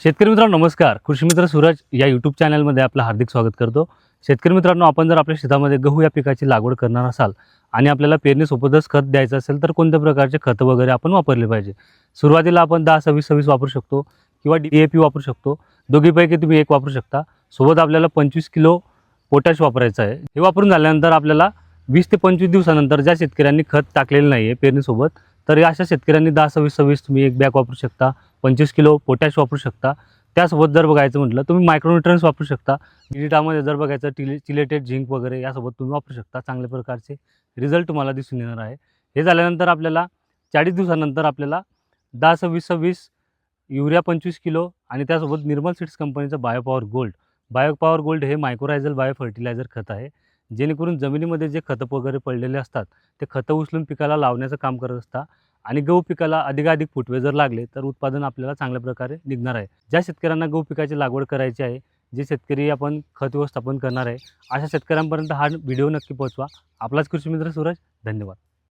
शेतकरी मित्रांनो नमस्कार. कृषी मित्र सूरज या यूट्यूब चॅनलमध्ये आपलं हार्दिक स्वागत करतो. शेतकरी मित्रांनो, आपण जर आपल्या शेतामध्ये गहू या पिकाची लागवड करणार असाल आणि आपल्याला पेरणीसोबतच खत द्यायचं असेल तर कोणत्या प्रकारचे खतं वगैरे आपण वापरले पाहिजे. सुरुवातीला आपण 10-26-26 वापरू शकतो किंवा DAP वापरू शकतो. दोघीपैकी तुम्ही एक वापरू शकता. सोबत आपल्याला 25 किलो पोटॅश वापरायचं आहे. हे वापरून झाल्यानंतर आपल्याला 20 ते 25 दिवसानंतर ज्या शेतकऱ्यांनी खत टाकलेलं नाही आहे पेरणीसोबत, तर अशा शेतकऱ्यांनी 10-26-26 तुम्ही एक बॅग वापरू शकता. 25 किलो पोटॅश वापरू शकता. त्यासोबत जर बघायचं म्हटलं तुम्ही मायक्रोन्यूट्रन्स वापरू शकता. डिजिटामध्ये जर बघायचं चिलेटेड झिंक वगैरे यासोबत तुम्ही वापरू शकता. चांगल्या प्रकारचे रिझल्ट तुम्हाला दिसून येणार आहे. हे झाल्यानंतर आपल्याला 40 दिवसानंतर आपल्याला 10-26-26 युरिया 25 किलो आणि त्यासोबत निर्मल सीड्स कंपनीचं बायोपॉवर गोल्ड हे मायक्रोरायझल बायो फर्टिलायझर खत आहे. जेणेकरून जमिनीमध्ये जे खतं वगैरे पडलेले असतात ते खतं उचलून पिकाला लावण्याचं काम करत असतात आणि गहू पिकाला अधिकाधिक फुटवे जर लागले तर उत्पादन आपल्याला चांगल्या प्रकारे निघणार आहे. ज्या शेतकऱ्यांना गहू पिकाची लागवड करायची आहे, जे शेतकरी आपण खत व्यवस्थापन करणार आहे, अशा शेतकऱ्यांपर्यंत हा व्हिडिओ नक्की पोहोचवा. आपलाच कृषी मित्र सूरज. धन्यवाद.